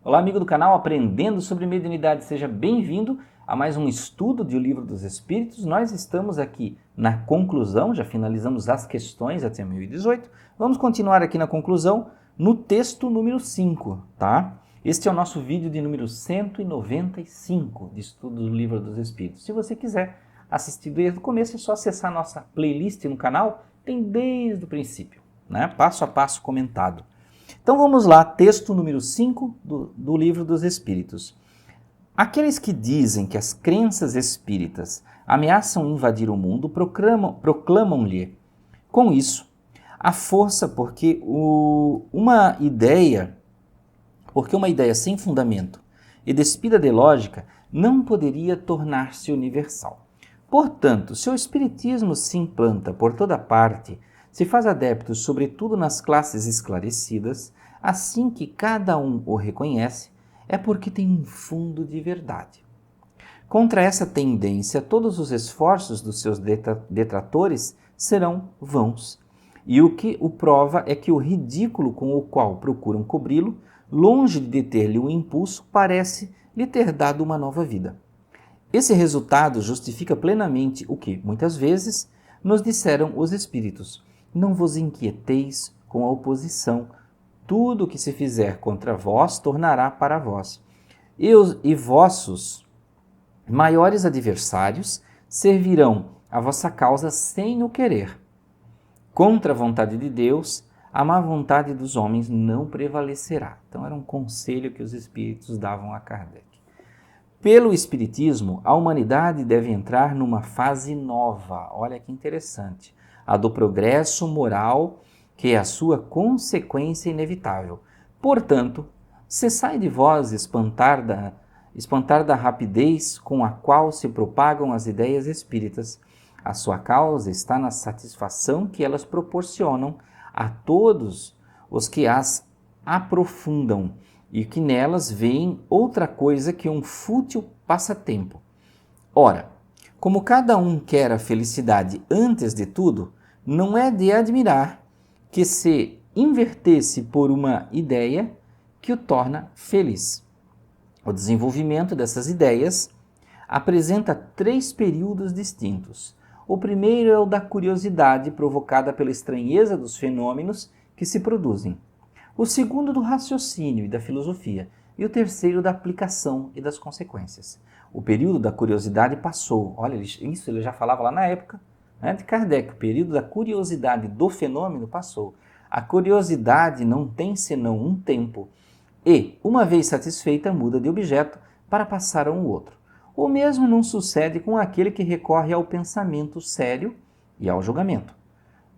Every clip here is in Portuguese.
Olá, amigo do canal Aprendendo sobre Mediunidade, seja bem-vindo a mais um estudo de O Livro dos Espíritos. Nós estamos aqui na conclusão, já finalizamos as questões até 1018. Vamos continuar aqui na conclusão no texto número 5, tá? Este é o nosso vídeo de número 195 de estudo do Livro dos Espíritos. Se você quiser assistir desde o começo, é só acessar a nossa playlist no canal, tem desde o princípio, né? Passo a passo comentado. Então vamos lá, texto número 5 do Livro dos Espíritos. Aqueles que dizem que as crenças espíritas ameaçam invadir o mundo proclamam-lhe, com isso, a força porque uma ideia sem fundamento e despida de lógica não poderia tornar-se universal. Portanto, se o espiritismo se implanta por toda parte, se faz adepto sobretudo nas classes esclarecidas, assim que cada um o reconhece, é porque tem um fundo de verdade. Contra essa tendência, todos os esforços dos seus detratores serão vãos. E o que o prova é que o ridículo com o qual procuram cobri-lo, longe de deter-lhe o impulso, parece lhe ter dado uma nova vida. Esse resultado justifica plenamente o que, muitas vezes, nos disseram os espíritos: não vos inquieteis com a oposição. Tudo o que se fizer contra vós tornará para vós. E vossos maiores adversários servirão a vossa causa sem o querer. Contra a vontade de Deus, a má vontade dos homens não prevalecerá. Então era um conselho que os espíritos davam a Kardec. Pelo espiritismo, a humanidade deve entrar numa fase nova. Olha que interessante. A do progresso moral, que é a sua consequência inevitável. Portanto, cessai de vós espantar da rapidez com a qual se propagam as ideias espíritas. A sua causa está na satisfação que elas proporcionam a todos os que as aprofundam e que nelas veem outra coisa que um fútil passatempo. Ora, como cada um quer a felicidade antes de tudo, não é de admirar que se invertesse por uma ideia que o torna feliz. O desenvolvimento dessas ideias apresenta 3 períodos distintos. O primeiro é o da curiosidade provocada pela estranheza dos fenômenos que se produzem. O segundo do raciocínio e da filosofia. E o terceiro da aplicação e das consequências. O período da curiosidade passou. Olha, isso ele já falava lá na época, né, de Kardec. O período da curiosidade do fenômeno passou. A curiosidade não tem senão um tempo e, uma vez satisfeita, muda de objeto para passar a um outro. O mesmo não sucede com aquele que recorre ao pensamento sério e ao julgamento.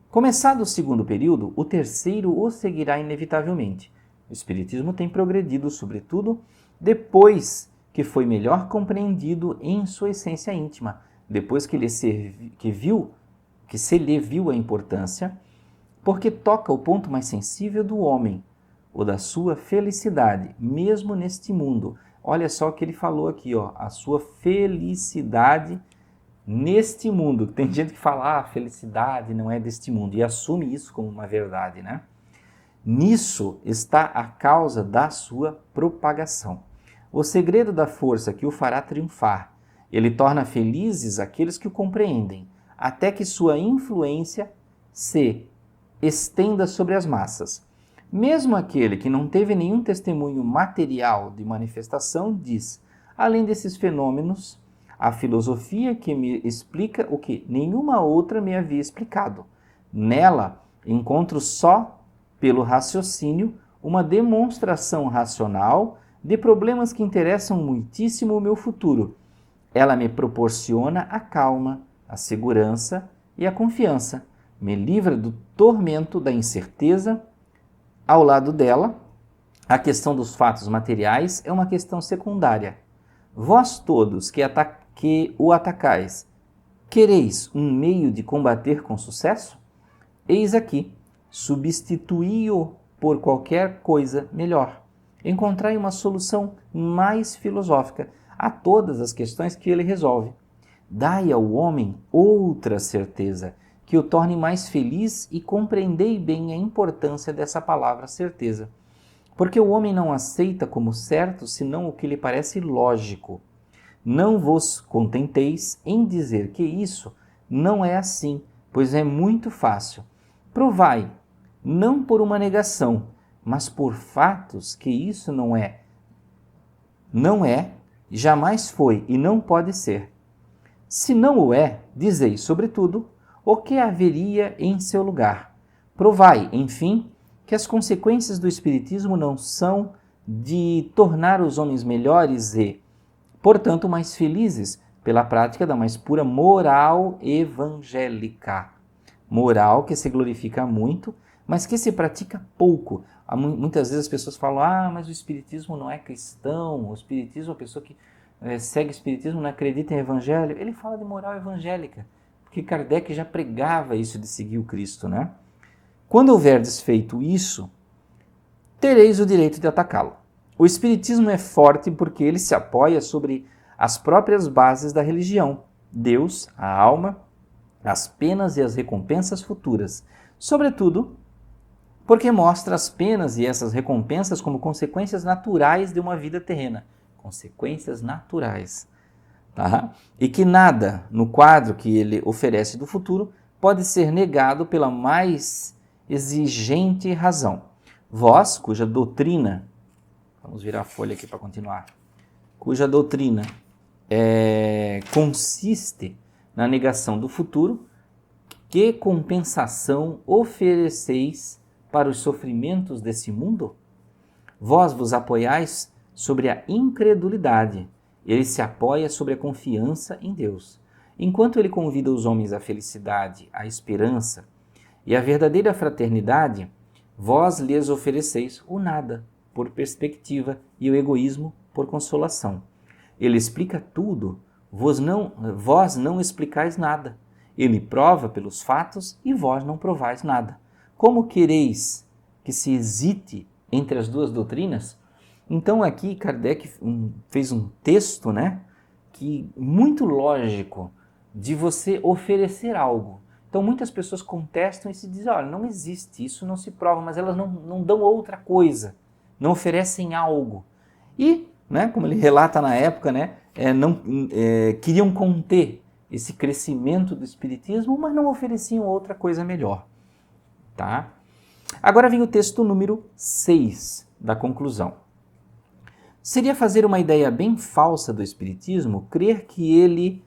Começado o segundo período, o terceiro o seguirá inevitavelmente. O Espiritismo tem progredido, sobretudo, depois que foi melhor compreendido em sua essência íntima, depois que se lhe viu a importância, porque toca o ponto mais sensível do homem, o da sua felicidade, mesmo neste mundo. Olha só o que ele falou aqui, ó, a sua felicidade neste mundo. Tem gente que fala, a felicidade não é deste mundo, e assume isso como uma verdade, né? Nisso está a causa da sua propagação. O segredo da força que o fará triunfar. Ele torna felizes aqueles que o compreendem, até que sua influência se estenda sobre as massas. Mesmo aquele que não teve nenhum testemunho material de manifestação diz, além desses fenômenos, a filosofia que me explica o que nenhuma outra me havia explicado. Nela encontro só, pelo raciocínio, uma demonstração racional de problemas que interessam muitíssimo o meu futuro. Ela me proporciona a calma, a segurança e a confiança. Me livra do tormento da incerteza. Ao lado dela, a questão dos fatos materiais é uma questão secundária. Vós todos que o atacais, quereis um meio de combater com sucesso? Eis aqui, substituí-o por qualquer coisa melhor. Encontrai uma solução mais filosófica a todas as questões que ele resolve. Dai ao homem outra certeza, que o torne mais feliz, e compreendei bem a importância dessa palavra certeza. Porque o homem não aceita como certo senão o que lhe parece lógico. Não vos contenteis em dizer que isso não é assim, pois é muito fácil. Provai, não por uma negação, mas por fatos que isso não é, jamais foi e não pode ser. Se não o é, dizei, sobretudo, o que haveria em seu lugar. Provai, enfim, que as consequências do Espiritismo não são de tornar os homens melhores e, portanto, mais felizes pela prática da mais pura moral evangélica. Moral que se glorifica muito, mas que se pratica pouco. Muitas vezes as pessoas falam, mas o Espiritismo não é cristão, o Espiritismo, a pessoa que segue o Espiritismo não acredita em Evangelho. Ele fala de moral evangélica, porque Kardec já pregava isso de seguir o Cristo, né? Quando houverdes feito isso, tereis o direito de atacá-lo. O Espiritismo é forte porque ele se apoia sobre as próprias bases da religião, Deus, a alma, as penas e as recompensas futuras. Sobretudo, porque mostra as penas e essas recompensas como consequências naturais de uma vida terrena. Consequências naturais. Tá? E que nada no quadro que ele oferece do futuro pode ser negado pela mais exigente razão. Vós, cuja doutrina, vamos virar a folha aqui para continuar, cuja doutrina consiste na negação do futuro, que compensação ofereceis para os sofrimentos desse mundo? Vós vos apoiais sobre a incredulidade, ele se apoia sobre a confiança em Deus. Enquanto ele convida os homens à felicidade, à esperança e à verdadeira fraternidade, vós lhes ofereceis o nada por perspectiva e o egoísmo por consolação. Ele explica tudo, vós não explicais nada. Ele prova pelos fatos e vós não provais nada. Como quereis que se hesite entre as duas doutrinas? Então aqui Kardec fez um texto, que muito lógico de você oferecer algo. Então muitas pessoas contestam e se dizem, olha, não existe, isso não se prova, mas elas não dão outra coisa, não oferecem algo. E, como ele relata na época, queriam conter esse crescimento do Espiritismo, mas não ofereciam outra coisa melhor. Tá? Agora vem o texto número 6 da conclusão. Seria fazer uma ideia bem falsa do Espiritismo crer que ele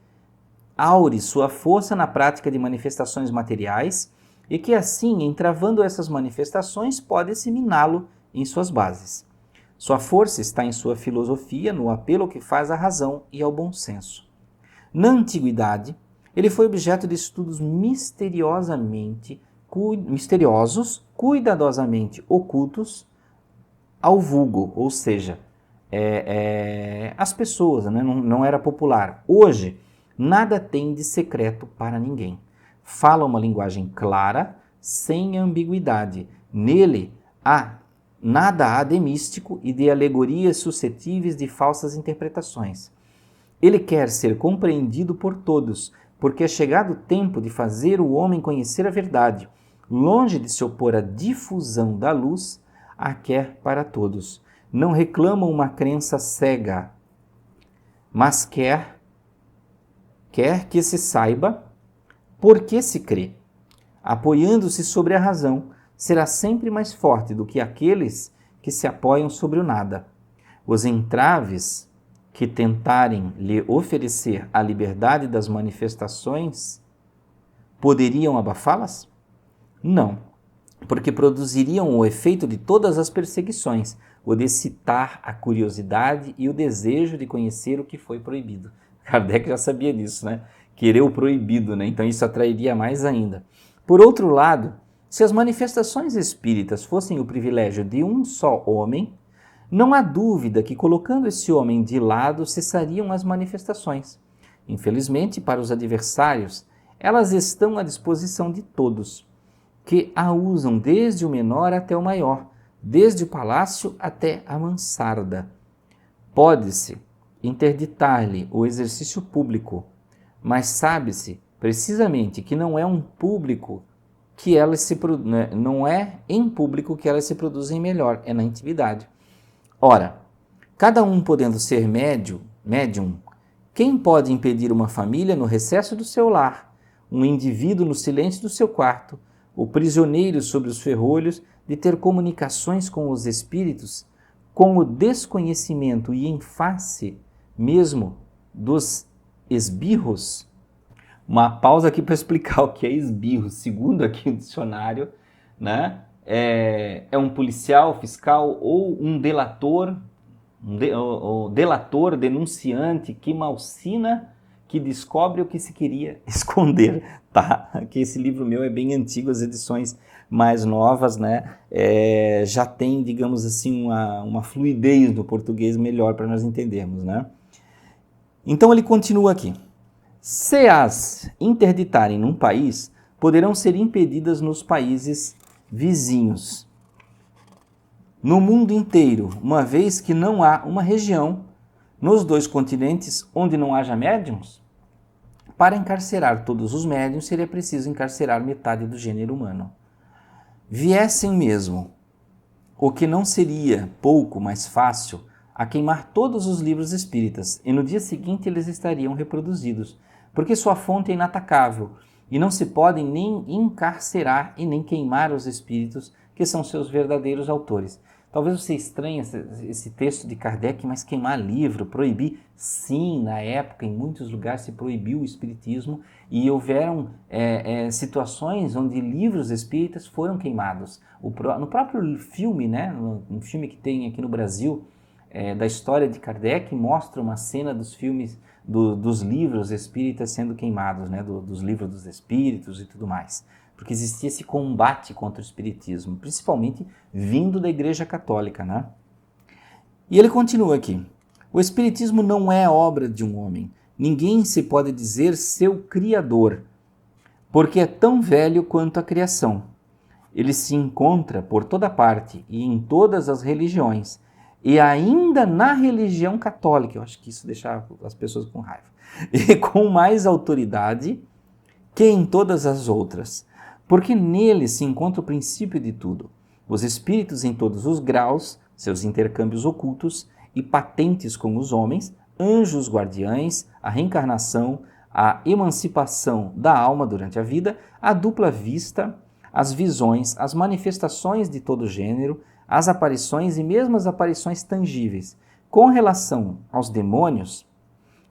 aure sua força na prática de manifestações materiais e que assim, entravando essas manifestações, pode-se miná-lo em suas bases. Sua força está em sua filosofia, no apelo que faz à razão e ao bom senso. Na antiguidade, ele foi objeto de estudos misteriosos, cuidadosamente ocultos ao vulgo, ou seja, as pessoas, não era popular. Hoje, nada tem de secreto para ninguém. Fala uma linguagem clara, sem ambiguidade. Nele, nada há de místico e de alegorias suscetíveis de falsas interpretações. Ele quer ser compreendido por todos, porque é chegado o tempo de fazer o homem conhecer a verdade, longe de se opor à difusão da luz, a quer para todos. Não reclama uma crença cega, mas quer que se saiba por que se crê. Apoiando-se sobre a razão, será sempre mais forte do que aqueles que se apoiam sobre o nada. Os entraves que tentarem lhe oferecer a liberdade das manifestações poderiam abafá-las? Não, porque produziriam o efeito de todas as perseguições, o de excitar a curiosidade e o desejo de conhecer o que foi proibido. Kardec já sabia disso, Querer o proibido, Então isso atrairia mais ainda. Por outro lado, se as manifestações espíritas fossem o privilégio de um só homem, não há dúvida que, colocando esse homem de lado, cessariam as manifestações. Infelizmente, para os adversários, elas estão à disposição de todos, que a usam desde o menor até o maior, desde o palácio até a mansarda. Pode-se interditar-lhe o exercício público, mas sabe-se precisamente que não é um público que elas não é em público que elas se produzem melhor, é na intimidade. Ora, cada um podendo ser médium, quem pode impedir uma família no recesso do seu lar, um indivíduo no silêncio do seu quarto, o prisioneiro sobre os ferrolhos, de ter comunicações com os espíritos, com o desconhecimento e em face mesmo dos esbirros? Uma pausa aqui para explicar o que é esbirro. Segundo aqui o dicionário, né, é um policial, fiscal ou um delator, delator, denunciante que malsina, que descobre o que se queria esconder. Tá? Aqui esse livro meu é bem antigo, as edições mais novas, né, já tem, digamos assim, uma fluidez do português melhor para nós entendermos, né? Então ele continua aqui. Se as interditarem num país, poderão ser impedidas nos países vizinhos. No mundo inteiro, uma vez que não há uma região nos 2 continentes onde não haja médiuns, para encarcerar todos os médiuns seria preciso encarcerar metade do gênero humano. Viessem mesmo, o que não seria pouco mais fácil, a queimar todos os livros espíritas, e no dia seguinte eles estariam reproduzidos, porque sua fonte é inatacável, e não se podem nem encarcerar e nem queimar os espíritos, que são seus verdadeiros autores. Talvez você estranhe esse texto de Kardec, mas queimar livro, proibir, sim, na época, em muitos lugares se proibiu o espiritismo, e houveram situações onde livros espíritas foram queimados. No próprio filme, né, um filme que tem aqui no Brasil, da história de Kardec, mostra uma cena dos filmes, dos livros espíritas sendo queimados, né, dos livros dos espíritos e tudo mais. Porque existia esse combate contra o espiritismo, principalmente vindo da Igreja Católica, né? E ele continua aqui. O espiritismo não é obra de um homem. Ninguém se pode dizer seu criador, porque é tão velho quanto a criação. Ele se encontra por toda parte e em todas as religiões, e ainda na religião católica. Eu acho que isso deixa as pessoas com raiva. E com mais autoridade que em todas as outras, porque nele se encontra o princípio de tudo. Os espíritos em todos os graus, seus intercâmbios ocultos e patentes com os homens, anjos guardiães, a reencarnação, a emancipação da alma durante a vida, a dupla vista, as visões, as manifestações de todo gênero, as aparições e mesmo as aparições tangíveis. Com relação aos demônios,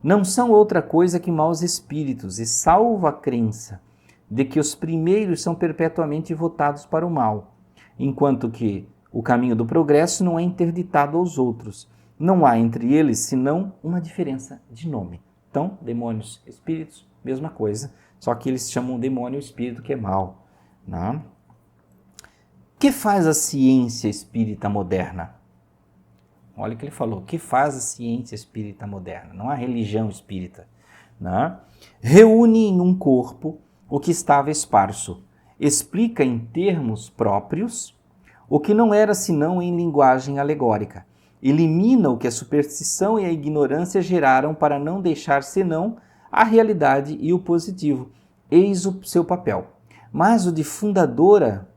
não são outra coisa que maus espíritos, e salvo a crença de que os primeiros são perpetuamente votados para o mal, enquanto que o caminho do progresso não é interditado aos outros. Não há entre eles senão uma diferença de nome. Então, demônios, espíritos, mesma coisa, só que eles chamam demônio espírito que é mal. Né? O que faz a ciência espírita moderna? Olha o que ele falou. O que faz a ciência espírita moderna? Não a religião espírita. Né? Reúne em um corpo o que estava esparso. Explica em termos próprios o que não era senão em linguagem alegórica. Elimina o que a superstição e a ignorância geraram para não deixar senão a realidade e o positivo. Eis o seu papel. Mas o de fundadora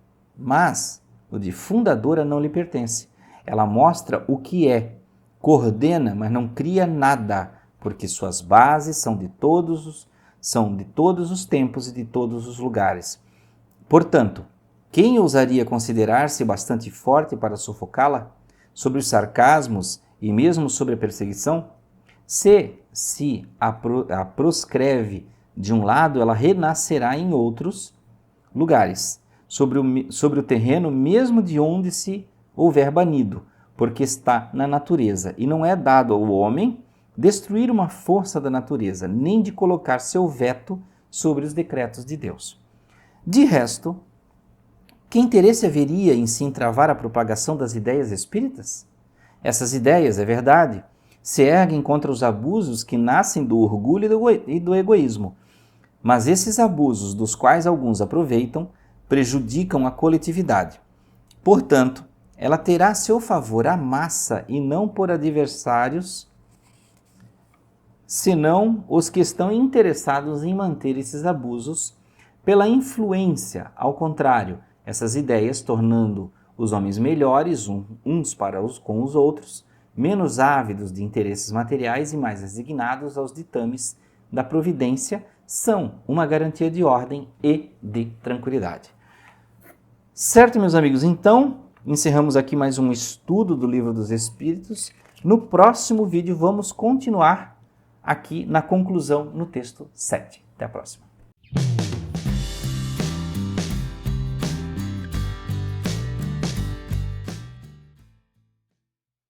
não lhe pertence. Ela mostra o que é, coordena, mas não cria nada, porque suas bases são de todos os tempos e de todos os lugares. Portanto, quem ousaria considerar-se bastante forte para sufocá-la? Sobre os sarcasmos e mesmo sobre a perseguição? Se a proscreve de um lado, ela renascerá em outros lugares, sobre o terreno mesmo de onde se houver banido, porque está na natureza, e não é dado ao homem destruir uma força da natureza, nem de colocar seu veto sobre os decretos de Deus. De resto, que interesse haveria em se entravar a propagação das ideias espíritas? Essas ideias, é verdade, se erguem contra os abusos que nascem do orgulho e do egoísmo, mas esses abusos, dos quais alguns aproveitam, prejudicam a coletividade. Portanto, ela terá a seu favor a massa e não por adversários, senão os que estão interessados em manter esses abusos pela influência, ao contrário, essas ideias tornando os homens melhores uns para com os outros, menos ávidos de interesses materiais e mais resignados aos ditames da providência, são uma garantia de ordem e de tranquilidade. Certo, meus amigos? Então, encerramos aqui mais um estudo do Livro dos Espíritos. No próximo vídeo vamos continuar aqui na conclusão no texto 7. Até a próxima.